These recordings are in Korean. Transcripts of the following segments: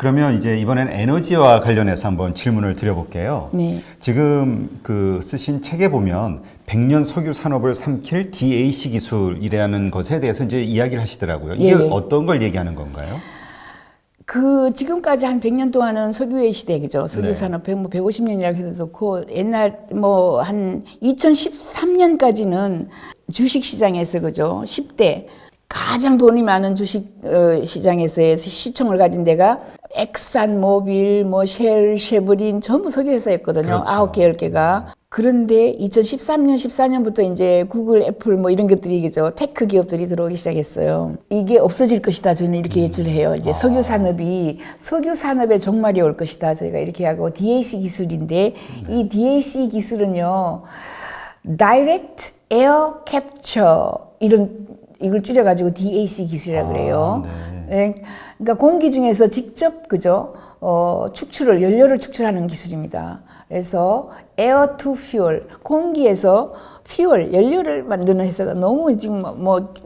그러면 이제 이번엔 에너지와 관련해서 한번 질문을 드려볼게요. 네. 지금 그 쓰신 책에 보면 100년 석유 산업을 삼킬 DAC 기술이라는 것에 대해서 이제 이야기를 하시더라고요. 이게 예. 어떤 걸 얘기하는 건가요? 지금까지 한 100년 동안은 석유의 시대, 그죠? 석유 네. 산업 150년이라고 해도 좋고, 옛날 한 2013년까지는 주식 시장에서, 그죠? 10대 가장 돈이 많은 주식 시장에서의 시총을 가진 데가 엑산 모빌, 쉘, 쉐브린 전부 석유 회사였거든요. 그렇죠. 9개, 10개가. 그런데 2013년, 14년부터 이제 구글, 애플 이런 것들이, 그죠? 테크 기업들이 들어오기 시작했어요. 이게 없어질 것이다. 저는 이렇게 예측을 해요. 이제 석유 산업의 종말이 올 것이다. 저희가 이렇게 하고, DAC 기술인데, 이 DAC 기술은요, Direct Air Capture, 이걸 줄여가지고 DAC 기술이라고 그래요. 네. 그러니까 공기 중에서 직접, 그죠? 연료를 축출하는 기술입니다. 그래서 air to fuel, 공기에서 연료를 만드는 회사다. 너무 지금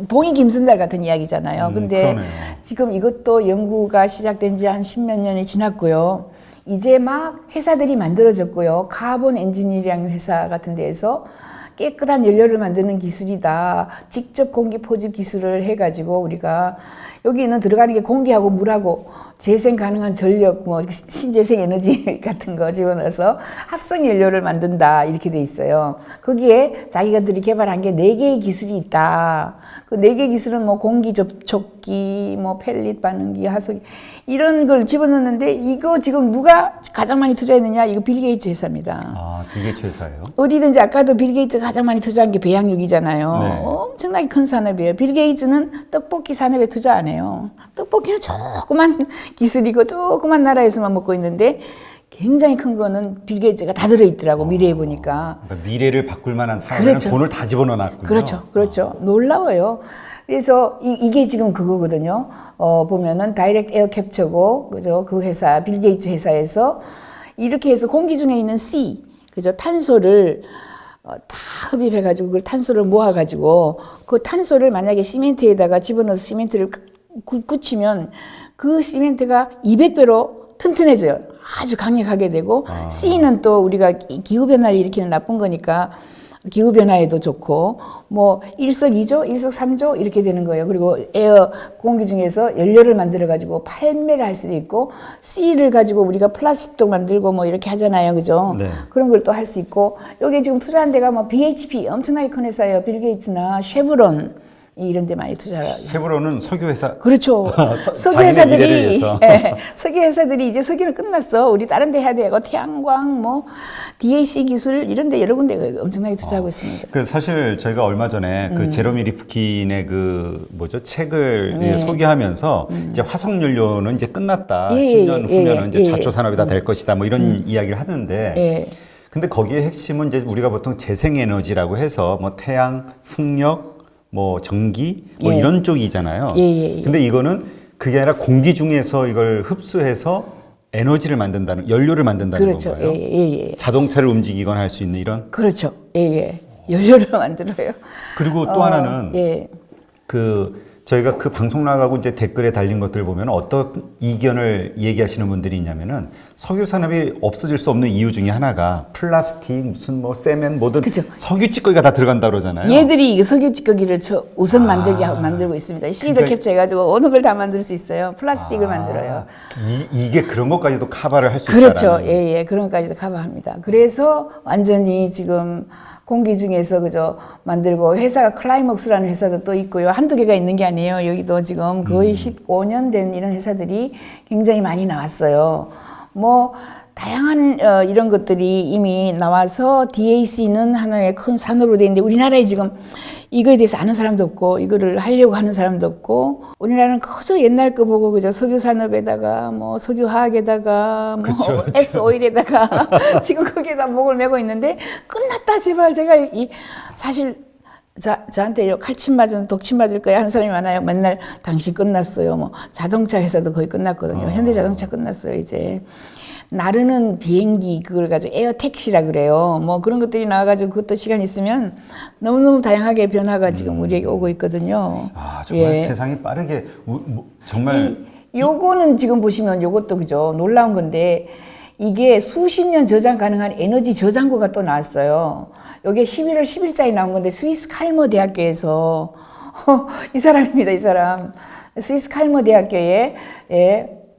봉이 김선달 같은 이야기잖아요. 근데 그러네요. 지금 이것도 연구가 시작된 지 한 10몇 년이 지났고요. 이제 막 회사들이 만들어졌고요. 카본 엔지니어링 회사 같은 데에서 깨끗한 연료를 만드는 기술이다. 직접 공기 포집 기술을 해가지고 우리가 여기는 들어가는 게 공기하고 물하고 재생 가능한 전력, 신재생 에너지 같은 거 집어넣어서 합성 연료를 만든다. 이렇게 돼 있어요. 거기에 자기가들이 개발한 게 4개의 기술이 있다. 그 4개 기술은 공기 접촉기, 펠릿 반응기, 하소기 이런 걸 집어넣는데 이거 지금 누가 가장 많이 투자했느냐? 이거 빌 게이츠 회사입니다. 아, 빌 게이츠 회사예요? 어디든지 아까도 빌 게이츠가 가장 많이 투자한 게 배양육이잖아요. 네. 엄청나게 큰 산업이에요. 빌 게이츠는 떡볶이 산업에 투자 안 해요. 떡볶이는 조그만 기술이고 조그만 나라에서만 먹고 있는데 굉장히 큰 거는 빌 게이츠가 다 들어있더라고. 미래에 보니까. 그러니까 미래를 바꿀 만한 사업에는 그렇죠. 돈을 다 집어넣어놨군요. 그렇죠. 놀라워요. 그래서 이게 지금 그거거든요. 보면은 다이렉트 에어 캡처고, 그죠? 그 회사, 빌 게이츠 회사에서 이렇게 해서 공기 중에 있는 C, 그죠? 탄소를 다 흡입해가지고 그 탄소를 모아가지고 그 탄소를 만약에 시멘트에다가 집어넣어서 시멘트를 굳히면 그 시멘트가 200배로 튼튼해져요. 아주 강력하게 되고 C는 또 우리가 기후변화를 일으키는 나쁜 거니까 기후변화에도 좋고 일석이조, 일석삼조 이렇게 되는 거예요. 그리고 공기 중에서 연료를 만들어 가지고 판매를 할 수도 있고 C를 가지고 우리가 플라스틱도 만들고 이렇게 하잖아요. 그죠? 네. 그런 걸 또 할 수 있고 여기 지금 투자한 데가 BHP 엄청나게 큰 회사예요. 빌 게이츠나 쉐브론 이런 데 많이 투자를 하죠. 쉐브론은 석유 회사. 그렇죠. 석유 자기네 미래를 회사들이 위해서. 석유 회사들이 이제 석유는 끝났어. 우리 다른 데 해야 되고 태양광 DAC 기술 이런 데 여러 군데 엄청나게 투자하고 있습니다. 그 사실 저희가 얼마 전에 그 제로미 리프킨의 책을 소개하면서 이제 화석 연료는 이제 끝났다. 10년 후면은 이제 자초 산업이 다 될 것이다. 이런 이야기를 하는데 근데 거기에 핵심은 이제 우리가 보통 재생 에너지라고 해서 태양, 풍력 전기 이런 쪽이잖아요. 근데 이거는 그게 아니라 공기 중에서 이걸 흡수해서 에너지를 만든다는, 연료를 만든다는 그렇죠. 건가요? 자동차를 움직이거나 할 수 있는 이런? 그렇죠. 연료를 만들어요. 그리고 또 하나는 저희가 그 방송 나가고 이제 댓글에 달린 것들 보면 어떤 이견을 얘기하시는 분들이 있냐면은 석유 산업이 없어질 수 없는 이유 중에 하나가 플라스틱 세멘 그쵸. 석유 찌꺼기가 다 들어간다 그러잖아요. 얘들이 석유 찌꺼기를 우선 만들고 있습니다. C를 캡처해가지고 어느 걸 다 만들 수 있어요. 플라스틱을 만들어요. 이게 그런 것까지도 커버를 할 수 그렇죠. 있다라는. 그런 것까지도 커버합니다. 그래서 완전히 지금 공기 중에서 그죠 만들고 회사가 클라이먹스라는 회사도 또 있고요. 한두 개가 있는 게 아니에요. 여기도 지금 거의 15년 된 이런 회사들이 굉장히 많이 나왔어요. 다양한 이런 것들이 이미 나와서 DAC는 하나의 큰 산업으로 되어 있는데 우리나라에 지금 이거에 대해서 아는 사람도 없고 이거를 하려고 하는 사람도 없고 우리나라는 그저 옛날 거 보고 그저 석유 산업에다가 석유 화학에다가 그쵸. S 오일에다가 지금 거기에다 목을 메고 있는데 끝났다 제발 제가 사실 저한테 칼침 맞은 독침 맞을 거야 하는 사람이 많아요. 맨날 당신 끝났어요. 자동차 회사도 거의 끝났거든요. 현대자동차 끝났어요 이제. 나르는 비행기 그걸 가지고 에어 택시라 그래요. 그런 것들이 나와가지고 그것도 시간 있으면 너무너무 다양하게 변화가 지금 우리에게 오고 있거든요. 정말 세상이 빠르게 정말 요거는 지금 보시면 요것도 그죠. 놀라운 건데 이게 수십 년 저장 가능한 에너지 저장고가 또 나왔어요. 요게 11월 10일자에 나온 건데 스위스 칼머 대학교에서 이 사람입니다. 이 사람. 스위스 칼머 대학교에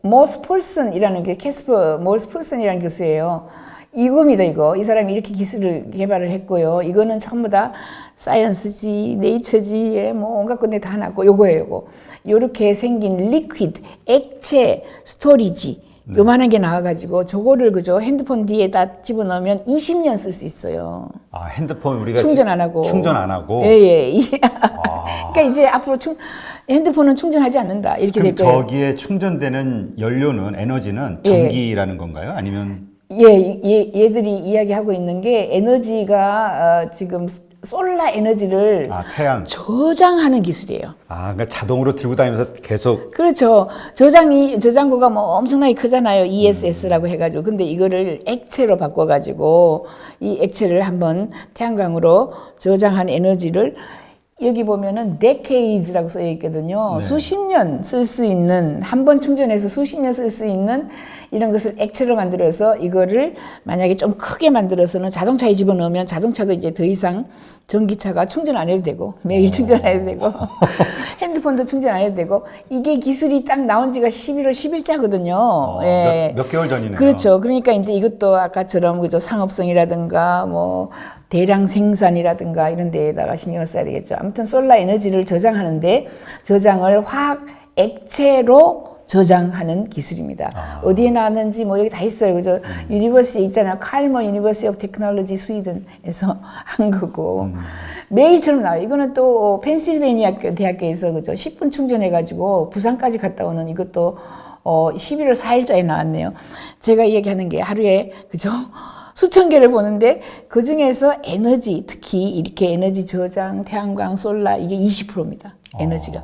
모스 폴슨이라는 게 캐스퍼 모스 폴슨이라는 교수예요. 이겁니다, 이거. 이 사람이 이렇게 기술을 개발을 했고요. 이거는 전부 다 사이언스지, 네이처지, 뭐 온갖 건데 다 났고, 요거예요, 요거. 요렇게 생긴 리퀴드, 액체 스토리지, 요만한 게 나와가지고, 저거를 그죠, 핸드폰 뒤에다 집어넣으면 20년 쓸 수 있어요. 아, 핸드폰 우리가 충전 안 하고. 충전 안 하고. 예. 그러니까 이제 앞으로 핸드폰은 충전하지 않는다. 이렇게 될 그럼 거예요. 저기에 충전되는 연료는 에너지는 전기라는 건가요? 아니면 얘들이 이야기하고 있는 게 에너지가 지금 솔라 에너지를 태양. 저장하는 기술이에요. 그러니까 자동으로 들고 다니면서 계속. 그렇죠. 저장고가 뭐 엄청나게 크잖아요. ESS라고 해가지고. 근데 이거를 액체로 바꿔가지고 이 액체를 한번 태양광으로 저장한 에너지를 여기 보면은 decades라고 써 있거든요. 네. 수십 년 쓸 수 있는, 한 번 충전해서 수십 년 쓸 수 있는 이런 것을 액체로 만들어서 이거를 만약에 좀 크게 만들어서는 자동차에 집어넣으면 자동차도 이제 더 이상 전기차가 충전 안 해도 되고, 매일 충전 안 해도 되고, 핸드폰도 충전 안 해도 되고, 이게 기술이 딱 나온 지가 11월 10일자거든요. 몇 개월 전이네요. 그렇죠. 그러니까 이제 이것도 아까처럼 그죠, 상업성이라든가 뭐 대량 생산이라든가 이런 데에다가 신경을 써야 되겠죠. 아무튼 솔라 에너지를 저장하는데 저장을 화학 액체로 저장하는 기술입니다. 어디에 나왔는지 뭐 여기 다 있어요. 그죠? 유니버시티 있잖아요. 칼머 유니버시티 오브 테크놀로지 스위든에서 한 거고. 매일처럼 나와요. 이거는 또 펜실베니아 대학교에서 그죠? 10분 충전해가지고 부산까지 갔다 오는 이것도 11월 4일자에 나왔네요. 제가 얘기하는 게 하루에 그죠? 수천 개를 보는데 그 중에서 에너지, 특히 이렇게 에너지 저장, 태양광, 솔라 이게 20%입니다. 에너지가.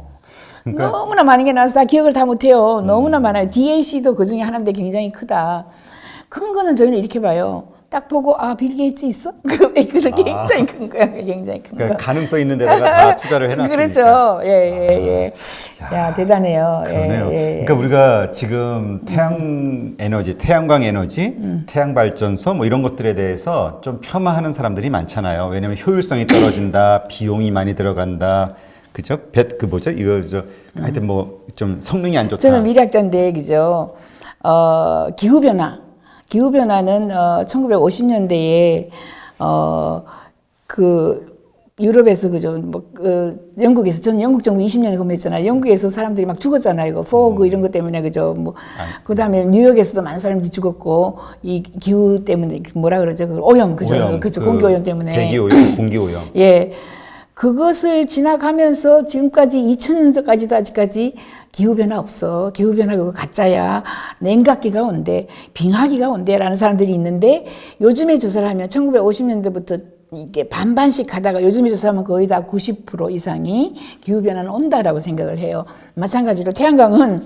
그러니까 너무나 많은 게 나와서 다 기억을 다 못해요. 너무나 많아요. DAC도 그 중에 하나인데 굉장히 크다. 큰 거는 저희는 이렇게 봐요. 딱 보고 빌 게이츠 있어? 그게 굉장히 큰 거야. 굉장히 큰 그러니까 거. 가능성 있는 데다가 다 투자를 해놨으니까. 그렇죠. 예. 야, 대단해요. 그러네요. 예. 그러니까 우리가 지금 태양 에너지, 태양광 에너지, 태양 발전소 뭐 이런 것들에 대해서 좀 폄하하는 사람들이 많잖아요. 왜냐하면 효율성이 떨어진다, 비용이 많이 들어간다. 그죠? 하여튼 뭐 좀 성능이 안 좋다. 저는 미래학자인데, 그죠? 기후변화는 1950년대에 유럽에서 그죠? 영국에서 저는 영국 정부 20년 근무했잖아요. 영국에서 사람들이 막 죽었잖아요. 이거 포그 이런 것 때문에 그죠? 그다음에 뉴욕에서도 많은 사람들이 죽었고 이 기후 때문에 뭐라 그러죠? 오염 그죠? 그렇죠. 공기 오염 때문에. 대기 오염, 공기 오염. 예. 그것을 지나가면서 지금까지 2000년도까지도 아직까지 기후변화 없어. 기후변화 그거 가짜야. 냉각기가 온대. 빙하기가 온대라는 사람들이 있는데 요즘에 조사를 하면 1950년대부터 이게 반반씩 하다가 요즘에 조사하면 거의 다 90% 이상이 기후변화는 온다라고 생각을 해요. 마찬가지로 태양광은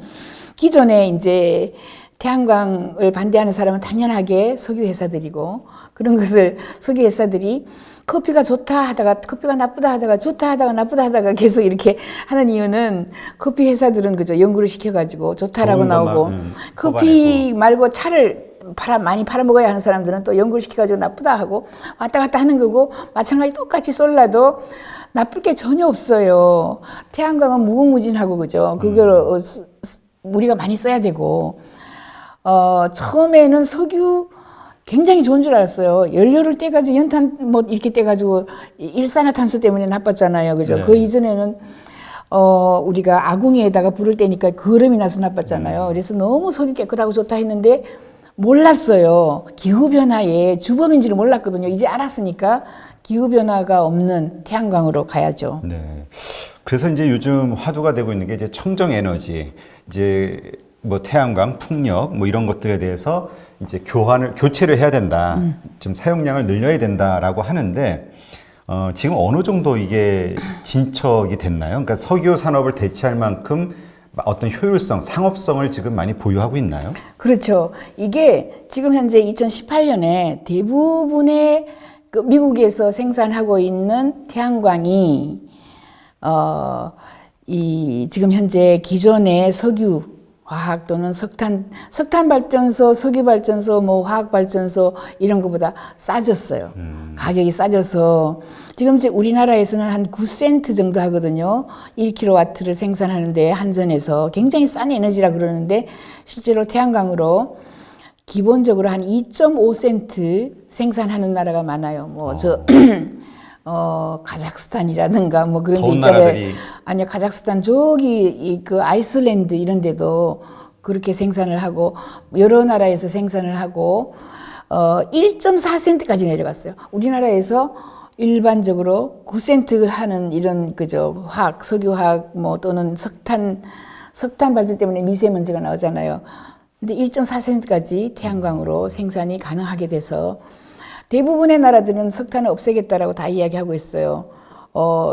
기존에 이제 태양광을 반대하는 사람은 당연하게 석유 회사들이고 그런 것을 석유 회사들이 커피가 좋다 하다가 커피가 나쁘다 하다가 좋다 하다가 나쁘다 하다가 계속 이렇게 하는 이유는 커피 회사들은 그죠 연구를 시켜가지고 좋다라고 나오고 커피 말고 차를 많이 팔아먹어야 하는 사람들은 또 연구를 시켜가지고 나쁘다 하고 왔다 갔다 하는 거고 마찬가지 똑같이 솔라도 나쁠 게 전혀 없어요. 태양광은 무궁무진하고 그죠. 그걸 우리가 많이 써야 되고 처음에는 석유 굉장히 좋은 줄 알았어요. 연료를 떼가지고 연탄 뭐 이렇게 떼가지고 일산화탄소 때문에 나빴잖아요. 그죠? 네. 그 이전에는 우리가 아궁이에다가 불을 떼니까 거름이 나서 나빴잖아요. 그래서 너무 석유 깨끗하고 좋다 했는데 몰랐어요. 기후변화의 주범인지를 몰랐거든요. 이제 알았으니까 기후변화가 없는 태양광으로 가야죠. 네. 그래서 이제 요즘 화두가 되고 있는 게 이제 청정 에너지, 이제 뭐 태양광, 풍력 뭐 이런 것들에 대해서 이제 교체를 해야 된다. 좀 사용량을 늘려야 된다라고 하는데 지금 어느 정도 이게 진척이 됐나요? 그러니까 석유 산업을 대체할 만큼 어떤 효율성, 상업성을 지금 많이 보유하고 있나요? 그렇죠. 이게 지금 현재 2018년에 대부분의 미국에서 생산하고 있는 태양광이 지금 현재 기존의 석유 화학 또는 석탄 발전소, 석유 발전소, 뭐 화학 발전소 이런 것보다 싸졌어요. 가격이 싸져서 지금 이제 우리나라에서는 한 9센트 정도 하거든요. 1kW를 생산하는데 한전에서 굉장히 싼 에너지라 그러는데 실제로 태양광으로 기본적으로 한 2.5센트 생산하는 나라가 많아요. 카자흐스탄이라든가 뭐 그런 데 있잖아요. 나라들이. 아니요, 카자흐스탄 저기 그 아이슬란드 이런 데도 그렇게 생산을 하고 여러 나라에서 생산을 하고 1.4센트까지 내려갔어요. 우리나라에서 일반적으로 9센트 하는 이런 그죠 화학, 석유화학 뭐 또는 석탄 발전 때문에 미세먼지가 나오잖아요. 근데 1.4센트까지 태양광으로 생산이 가능하게 돼서 대부분의 나라들은 석탄을 없애겠다라고 다 이야기하고 있어요.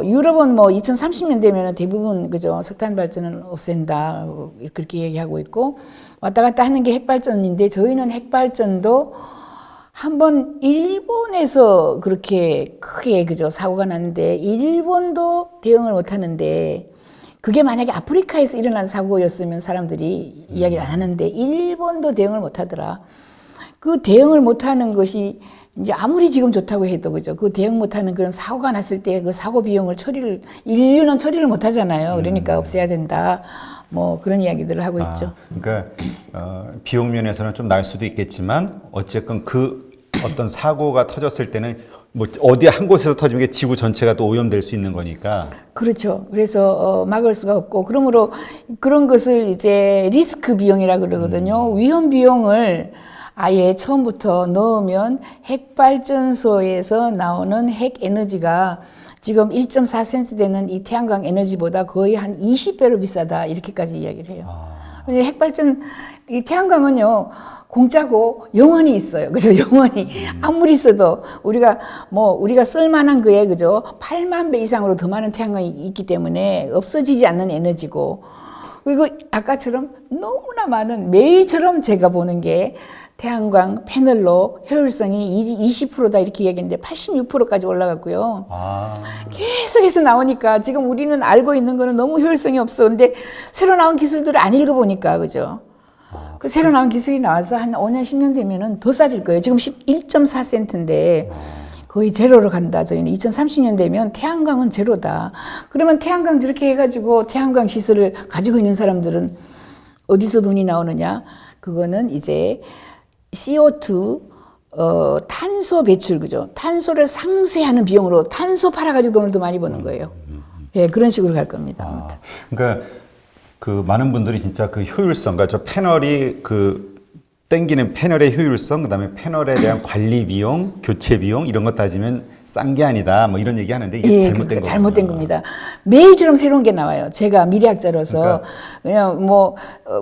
유럽은 뭐 2030년 되면 대부분 그죠 석탄 발전은 없앤다 그렇게 얘기하고 있고 왔다 갔다 하는 게 핵발전인데 저희는 핵발전도 한번 일본에서 그렇게 크게 그죠 사고가 났는데 일본도 대응을 못 하는데 그게 만약에 아프리카에서 일어난 사고였으면 사람들이 이야기를 안 하는데 일본도 대응을 못 하더라. 그 대응을 못 하는 것이 이제 아무리 지금 좋다고 해도 그죠. 그 대응 못하는 그런 사고가 났을 때 그 사고 비용을 인류는 처리를 못 하잖아요. 그러니까 없애야 된다. 뭐 그런 이야기들을 하고 있죠. 그러니까 비용 면에서는 좀 날 수도 있겠지만 어쨌건 그 어떤 사고가 터졌을 때는 뭐 어디 한 곳에서 터지는 게 지구 전체가 또 오염될 수 있는 거니까. 그렇죠. 그래서 막을 수가 없고 그러므로 그런 것을 이제 리스크 비용이라 그러거든요. 위험 비용을 아예 처음부터 넣으면 핵발전소에서 나오는 핵 에너지가 지금 1.4센트 되는 이 태양광 에너지보다 거의 한 20배로 비싸다 이렇게까지 이야기를 해요. 핵발전 이 태양광은요 공짜고 영원히 있어요. 그죠? 영원히 아무리 써도 우리가 쓸만한 그에 그죠 8만 배 이상으로 더 많은 태양광이 있기 때문에 없어지지 않는 에너지고 그리고 아까처럼 너무나 많은 매일처럼 제가 보는 게 태양광 패널로 효율성이 20%다 이렇게 얘기했는데 86%까지 올라갔고요. 계속해서 나오니까 지금 우리는 알고 있는 거는 너무 효율성이 없어. 근데 새로 나온 기술들을 안 읽어보니까 그죠? 그 새로 나온 기술이 나와서 한 5년, 10년 되면은 더 싸질 거예요. 지금 1.4센트인데 거의 제로로 간다. 저희는 2030년 되면 태양광은 제로다. 그러면 태양광 저렇게 해가지고 태양광 시설을 가지고 있는 사람들은 어디서 돈이 나오느냐? 그거는 이제 CO2 탄소 배출 그죠? 탄소를 상쇄하는 비용으로 탄소 팔아가지고 돈을 더 많이 버는 거예요. 예, 그런 식으로 갈 겁니다. 그러니까 그 많은 분들이 진짜 그 효율성, 그러니까 저 패널이 땡기는 패널의 효율성, 그다음에 패널에 대한 관리 비용, 교체 비용 이런 것 따지면 싼 게 아니다. 뭐 이런 얘기 하는데 이게 잘못된 거예요. 잘못된 겁니다. 매일처럼 새로운 게 나와요. 제가 미래학자로서 그냥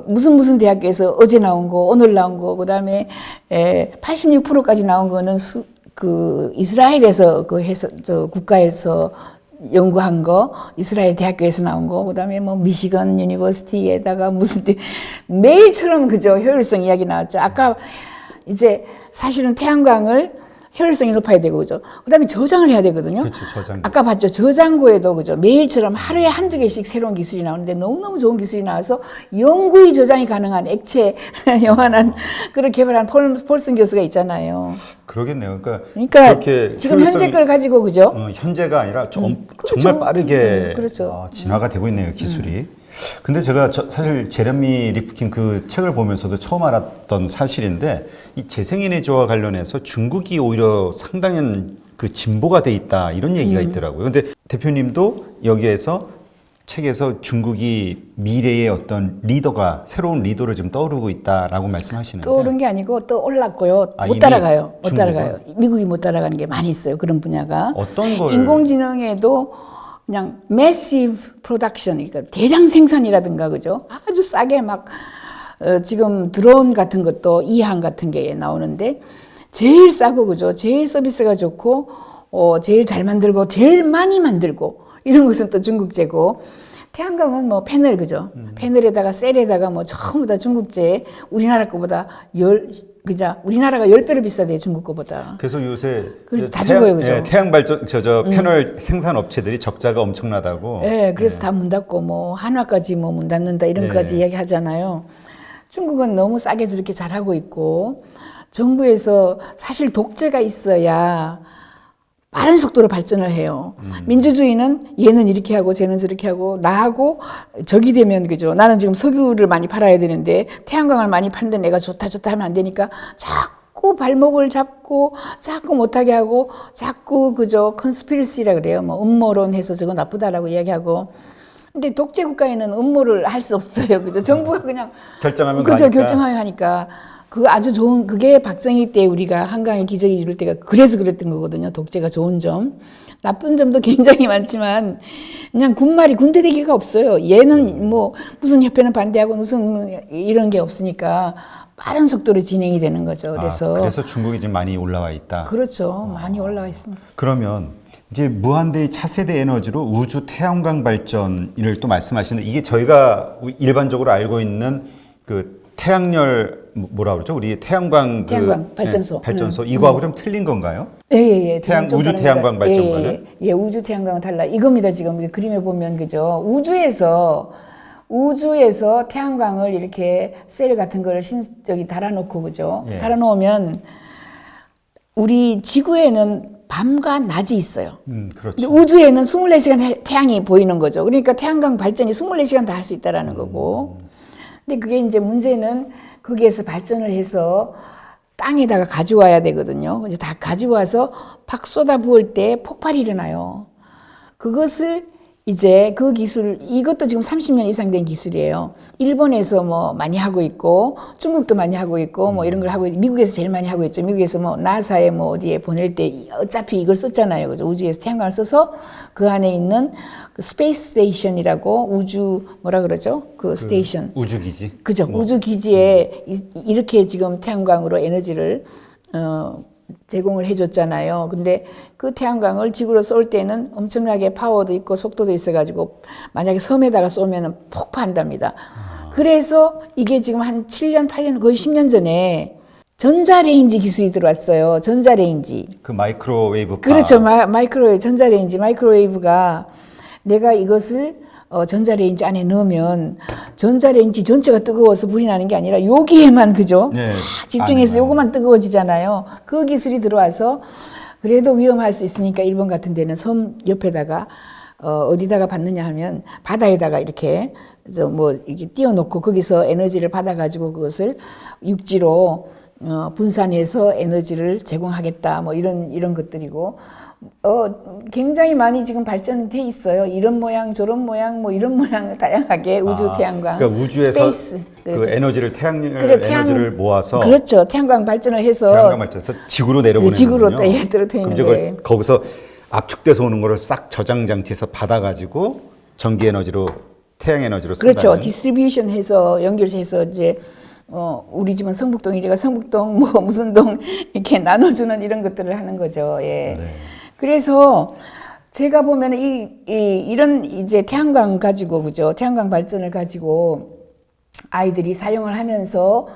무슨 대학교에서 어제 나온 거, 오늘 나온 거, 그다음에 86%까지 나온 거는 이스라엘에서 국가에서 연구한 거, 이스라엘 대학교에서 나온 거, 그다음에 미시건 유니버시티에다가 매일처럼 그죠 효율성 이야기 나왔죠. 아까 이제 사실은 태양광을 효율성이 높아야 되고 그죠. 그다음에 저장을 해야 되거든요. 그렇죠, 저장고. 아까 봤죠. 저장고에도 그죠. 매일처럼 하루에 한두 개씩 새로운 기술이 나오는데 너무너무 좋은 기술이 나와서 영구히 저장이 가능한 액체 영원한 그걸 개발한 폴슨 교수가 있잖아요. 그러겠네요. 그러니까 지금 현재 걸 가지고 그죠? 현재가 아니라 정말 그렇죠. 빠르게 그렇죠. 진화가 되고 있네요, 기술이. 근데 제가 사실 제레미 리프킨 그 책을 보면서도 처음 알았던 사실인데 이 재생에너지와 관련해서 중국이 오히려 상당한 그 진보가 돼 있다 이런 얘기가 있더라고요. 근데 대표님도 여기에서 책에서 중국이 미래의 어떤 새로운 리더를 지금 떠오르고 있다라고 말씀하시는데 떠오른 게 아니고 떠올랐고요. 못 따라가요. 못 따라가요. 미국이 못 따라가는 게 많이 있어요. 그런 분야가. 어떤 걸? 인공지능에도 그냥 massive production, 그러니까 대량 생산이라든가 그죠? 아주 싸게 지금 드론 같은 것도 이항 같은 게 나오는데 제일 싸고 그죠? 제일 서비스가 좋고 제일 잘 만들고 제일 많이 만들고 이런 것은 또 중국제고 태양광은 패널 그죠? 패널에다가 셀에다가 전부 다 중국제. 우리나라 거보다 우리나라가 10배로 비싸대요, 중국 거보다. 그래서 요새 그래서 다 죽어요, 그죠? 태양 발전 패널 생산 업체들이 적자가 엄청나다고. 그래서 다 문 닫고 한화까지 문 닫는다 이런 것까지 이야기하잖아요. 중국은 너무 싸게 저렇게 잘하고 있고 정부에서 사실 독재가 있어야 빠른 속도로 발전을 해요. 민주주의는 얘는 이렇게 하고 쟤는 저렇게 하고 나하고 적이 되면 그죠. 나는 지금 석유를 많이 팔아야 되는데 태양광을 많이 파는데 내가 좋다 하면 안 되니까 자꾸 발목을 잡고 자꾸 못하게 하고 자꾸 그죠. 컨스피러시라 그래요. 뭐 음모론 해서 저거 나쁘다라고 이야기하고. 근데 독재 국가에는 음모를 할 수 없어요. 그죠. 정부가 그냥 결정하면 그죠. 가니까. 결정하게 하니까. 그 아주 좋은 그게 박정희 때 우리가 한강의 기적을 이룰 때가 그래서 그랬던 거거든요. 독재가 좋은 점. 나쁜 점도 굉장히 많지만 그냥 군말이 군대 대기가 없어요. 얘는 뭐 무슨 협회는 반대하고 무슨 이런 게 없으니까 빠른 속도로 진행이 되는 거죠. 그래서 중국이 지금 많이 올라와 있다. 그렇죠. 많이 올라와 있습니다. 그러면 이제 무한대의 차세대 에너지로 우주 태양광 발전을 또 말씀하시는데 이게 저희가 일반적으로 알고 있는 그 태양열 뭐라 그러죠? 우리 태양광 발전소. 발전소 이거하고 좀 틀린 건가요? 예. 우주 태양광 발전과는? 예, 우주 태양광은 달라. 이겁니다. 지금 그림에 보면 그죠? 우주에서 태양광을 이렇게 셀 같은 걸 저기 달아놓고 그죠? 예. 달아놓으면 우리 지구에는 밤과 낮이 있어요. 그렇죠. 근데 우주에는 24시간 태양이 보이는 거죠. 그러니까 태양광 발전이 24시간 다 할 수 있다라는 거고. 근데 그게 이제 문제는 거기에서 발전을 해서 땅에다가 가져와야 되거든요. 이제 다 가져와서 팍 쏟아 부을 때 폭발이 일어나요. 그것을 이제 그 기술, 이것도 지금 30년 이상 된 기술이에요. 일본에서 뭐 많이 하고 있고, 중국도 많이 하고 있고, 뭐 이런 걸 하고, 미국에서 제일 많이 하고 있죠. 미국에서 뭐 나사에 뭐 어디에 보낼 때 어차피 이걸 썼잖아요. 그죠? 우주에서 태양광을 써서 그 안에 있는 그 스페이스 스테이션이라고 우주, 뭐라 그러죠? 그 스테이션. 우주기지. 그죠. 우주기지에 이렇게 지금 태양광으로 에너지를, 제공을 해줬잖아요. 근데 그 태양광을 지구로 쏠 때는 엄청나게 파워도 있고 속도도 있어가지고 만약에 섬에다가 쏘면 폭파한답니다. 그래서 이게 지금 한 7년, 8년, 거의 10년 전에 전자레인지 기술이 들어왔어요. 전자레인지. 그 마이크로웨이브. 그렇죠. 마이크로웨이브, 전자레인지, 마이크로웨이브가 내가 이것을 전자레인지 안에 넣으면 전자레인지 전체가 뜨거워서 불이 나는 게 아니라 여기에만 그죠? 네, 집중해서 요거만 뜨거워지잖아요. 그 기술이 들어와서 그래도 위험할 수 있으니까 일본 같은 데는 섬 옆에다가 어디다가 받느냐 하면 바다에다가 이렇게 뭐 이렇게 띄워놓고 거기서 에너지를 받아가지고 그것을 육지로 분산해서 에너지를 제공하겠다. 뭐 이런 것들이고. 굉장히 많이 지금 발전이 돼 있어요. 이런 모양, 저런 모양, 뭐 이런 모양 다양하게 우주 태양광. 그러니까 우주에서 스페이스. 그 에너지를 에너지를 모아서 그렇죠. 태양광 발전을 해서 태양광 발전해서 지구로 내려오는 거군요. 지구로 떨어뜨리는 거예요. 거기서 압축돼서 오는 거를 싹 저장 장치에서 받아가지고 전기 에너지로 태양 에너지로 쓴다는. 그렇죠. 디스트리뷰션 해서 연결해서 이제 우리 집은 성북동이니까 성북동 뭐 무슨 동 이렇게 나눠주는 이런 것들을 하는 거죠. 예. 네. 그래서 제가 보면 이런 이제 태양광 가지고 그죠? 태양광 발전을 가지고 아이들이 사용을 하면서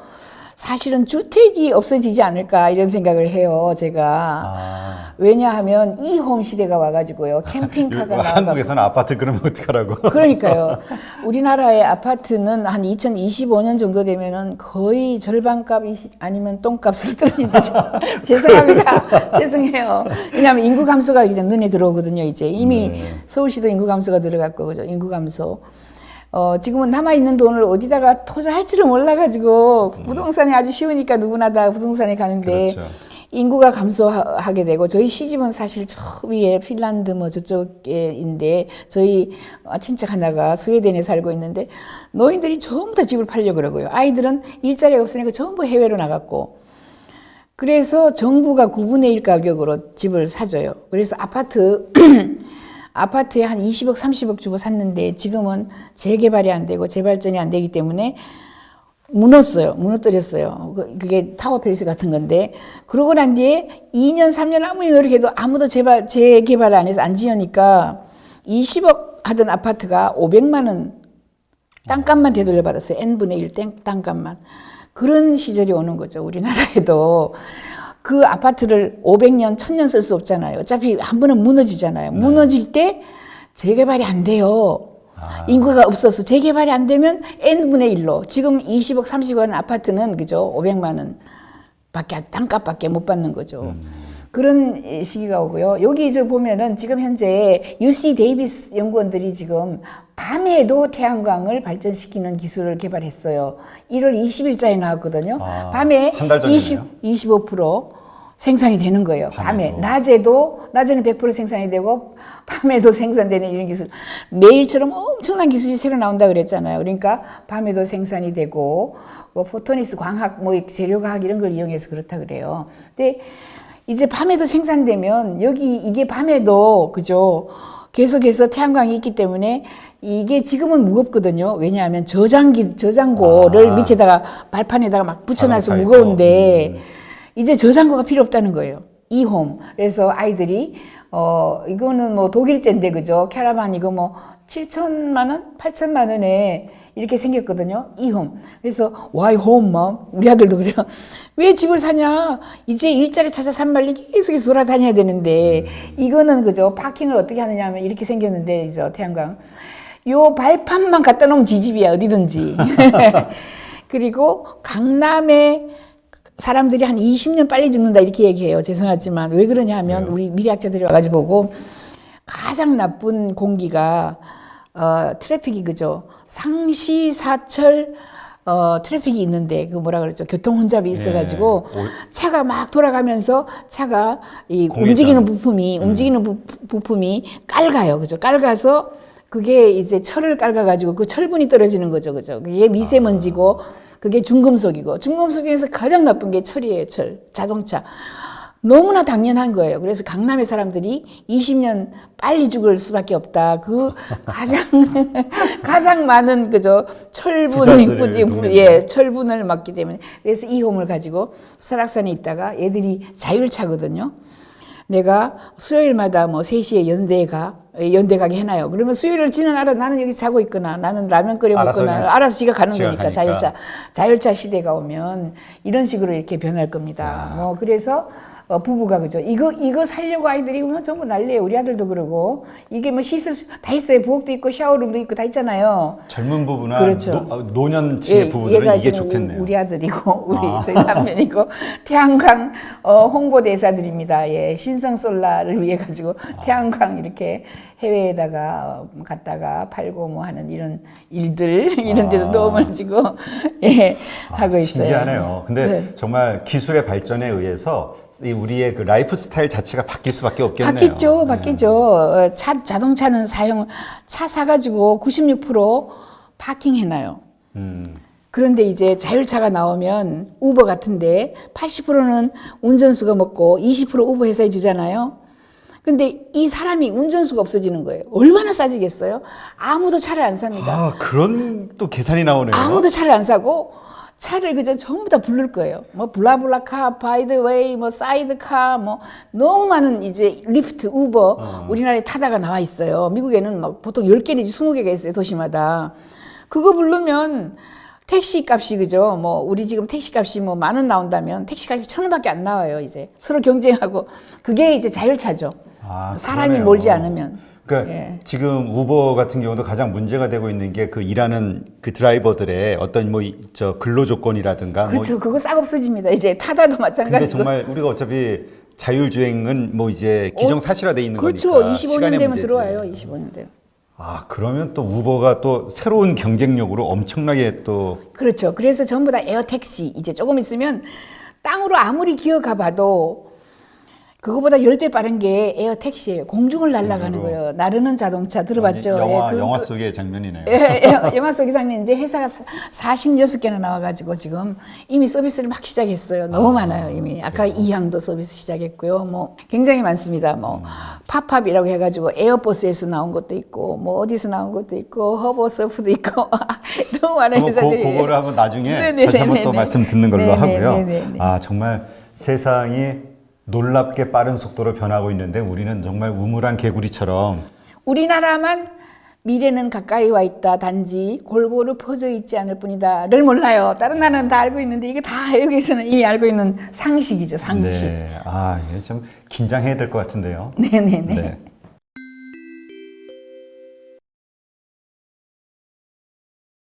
사실은 주택이 없어지지 않을까 이런 생각을 해요. 제가 왜냐하면 이홈 시대가 와가지고요. 캠핑카가 나와가지고 한국에서는 아파트 그러면 어떡하라고? 그러니까요. 우리나라의 아파트는 한 2025년 정도 되면은 거의 절반값 아니면 똥값으로 떨어진다. 죄송합니다. 죄송해요. 왜냐하면 인구 감소가 이제 눈에 들어오거든요. 이제 이미 서울시도 인구 감소가 들어갔고 그죠. 인구 감소. 지금은 남아있는 돈을 어디다가 투자할지를 몰라가지고 부동산이 아주 쉬우니까 누구나 다 부동산에 가는데 그렇죠. 인구가 감소하게 되고 저희 시집은 사실 저 위에 핀란드 뭐 저쪽에인데 저희 친척 하나가 스웨덴에 살고 있는데 노인들이 전부 다 집을 팔려고 그러고요. 아이들은 일자리가 없으니까 전부 해외로 나갔고 그래서 정부가 9분의 1 가격으로 집을 사줘요. 그래서 아파트에 한 20억, 30억 주고 샀는데 지금은 재개발이 안 되고 재발전이 안 되기 때문에 무너뜨렸어요. 그게 타워팰리스 같은 건데 그러고 난 뒤에 2년, 3년 아무리 노력해도 아무도 재개발 안 해서 안 지으니까 20억 하던 아파트가 500만 원 땅값만 되돌려받았어요. n분의 1 땅값만. 그런 시절이 오는 거죠. 우리나라에도. 그 아파트를 500년, 1000년 쓸 수 없잖아요. 어차피 한 번은 무너지잖아요. 무너질 때 재개발이 안 돼요. 인구가 없어서 재개발이 안 되면 n분의 1로 지금 20억, 30억 하는 아파트는 그죠? 500만 원 밖에 땅값밖에 못 받는 거죠. 그런 시기가 오고요. 여기 저 보면은 지금 현재 UC 데이비스 연구원들이 지금 밤에도 태양광을 발전시키는 기술을 개발했어요. 1월 20일자에 나왔거든요. 밤에 한달 전이네요. 25% 생산이 되는 거예요. 밤에. 낮에는 100% 생산이 되고 밤에도 생산되는 이런 기술. 매일처럼 엄청난 기술이 새로 나온다 그랬잖아요. 그러니까 밤에도 생산이 되고 뭐 포토니스 광학, 뭐 재료과학 이런 걸 이용해서 그렇다 그래요. 근데 이제 밤에도 생산되면 이게 밤에도 그죠? 계속해서 태양광이 있기 때문에 이게 지금은 무겁거든요. 왜냐하면 저장고를 밑에다가 발판에다가 막 붙여놔서 무거운데 이제 저장고가 필요 없다는 거예요. 이홈. 그래서 아이들이 이거는 뭐 독일제인데 그죠? 캐러반 이거 뭐 7천만 원, 8천만 원에 이렇게 생겼거든요. 이홈. 그래서 why home, mom? 우리 아들도 그래요. 왜 집을 사냐? 이제 일자리 찾아 산말리 계속해서 돌아다녀야 되는데 이거는 그죠? 파킹을 어떻게 하느냐 하면 이렇게 생겼는데 이죠 태양광. 요 발판만 갖다 놓으면 지집이야 어디든지. 그리고 강남에 사람들이 한 20년 빨리 죽는다 이렇게 얘기해요. 죄송하지만 왜 그러냐 하면 우리 미래학자들이 와가지고 보고 가장 나쁜 공기가 트래픽이 그죠. 상시 사철 트래픽이 있는데 그 뭐라 그러죠. 교통 혼잡이 있어가지고 차가 막 돌아가면서 차가 이 움직이는 부품이 깔가요. 그죠. 깔가서 그게 이제 철을 깔가가지고 그 철분이 떨어지는 거죠. 그죠. 그게 미세먼지고 그게 중금속이고 중금속에서 가장 나쁜 게 철이에요. 철. 자동차. 너무나 당연한 거예요. 그래서 강남의 사람들이 20년 빨리 죽을 수밖에 없다. 그 가장 많은 그죠 철분을 맞기 때문에 그래서 이 홈을 가지고 설악산에 있다가 애들이 자율차거든요. 내가 수요일마다 뭐 3시에 연대 가게 해놔요. 그러면 수요일을 지는 알아. 나는 여기 자고 있거나 나는 라면 끓여 먹거나 알아서 지가 가는 거니까 자율차 시대가 오면 이런 식으로 이렇게 변할 겁니다. 뭐 그래서 부부가 그죠. 이거 살려고 아이들이 뭐 전부 난리예요. 우리 아들도 그러고 이게 뭐 시설 다 있어요. 부엌도 있고 샤워룸도 있고 다 있잖아요. 젊은 부부나 그렇죠. 노년층의 부부들은 이게 좋겠네요. 우리 아들이고 저희 남편이고 태양광 홍보대사들입니다. 예, 신성솔라를 위해 가지고 태양광 이렇게 해외에다가 갔다가 팔고 뭐 하는 이런 일들 이런 데도 도움을 주고 하고 있어요. 신기하네요. 근데 정말 기술의 발전에 의해서 우리의 그 라이프 스타일 자체가 바뀔 수밖에 없겠네요. 바뀌죠. 자동차는 차 사가지고 96% 파킹 해놔요. 그런데 이제 자율차가 나오면 우버 같은데 80%는 운전수가 먹고 20% 우버 회사에 주잖아요. 근데 이 사람이 운전수가 없어지는 거예요. 얼마나 싸지겠어요? 아무도 차를 안 삽니다. 그런 또 계산이 나오네요. 아무도 차를 안 사고 차를 그저 전부 다 부를 거예요. 뭐 블라블라카, 바이드웨이, 뭐 사이드카, 뭐 너무 많은 이제 리프트, 우버 우리나라에 타다가 나와 있어요. 미국에는 막 보통 10개 내지 20개가 있어요. 도시마다. 그거 부르면 택시 값이 그죠? 뭐 우리 지금 택시 값이 뭐 10,000원 나온다면 택시 값이 1,000원밖에 안 나와요. 이제 서로 경쟁하고 그게 이제 자율차죠. 사람이 그러네요. 몰지 않으면. 그러니까 지금 우버 같은 경우도 가장 문제가 되고 있는 게 그 일하는 그 드라이버들의 어떤 뭐 저 근로 조건이라든가 그렇죠. 그거 싹 없어집니다. 이제 타다도 마찬가지고. 근데 정말 우리가 어차피 자율주행은 뭐 이제 기정사실화돼 있는 그렇죠. 거니까. 25년 되면 문제지. 들어와요. 25년 되면. 그러면 또 우버가 또 새로운 경쟁력으로 엄청나게 또. 그렇죠. 그래서 전부 다 에어택시. 이제 조금 있으면 땅으로 아무리 기어가 봐도 그거보다 10배 빠른 게 에어택시예요. 공중을 날아가는 거예요. 나르는 자동차 들어봤죠? 영화 속의 장면이네요. 영화 속의 장면인데 회사가 46개나 나와가지고 지금 이미 서비스를 막 시작했어요. 너무 많아요 이미. 아까 이항도 서비스 시작했고요. 뭐 굉장히 많습니다. 뭐 팝팝이라고 해가지고 에어버스에서 나온 것도 있고 뭐 어디서 나온 것도 있고 허버서프도 있고 너무 많은 회사들이. 그거를 한번 나중에 다시 한번 또 말씀 듣는 걸로 하고요. 정말 세상이 놀랍게 빠른 속도로 변하고 있는데 우리는 정말 우물안 개구리처럼. 우리나라만 미래는 가까이 와 있다. 단지 골고루 퍼져 있지 않을 뿐이다를 몰라요. 다른 나라는 다 알고 있는데 이게 다 여기서는 이미 알고 있는 상식이죠. 상식. 이게 좀 긴장해야 될 것 같은데요. 네네네.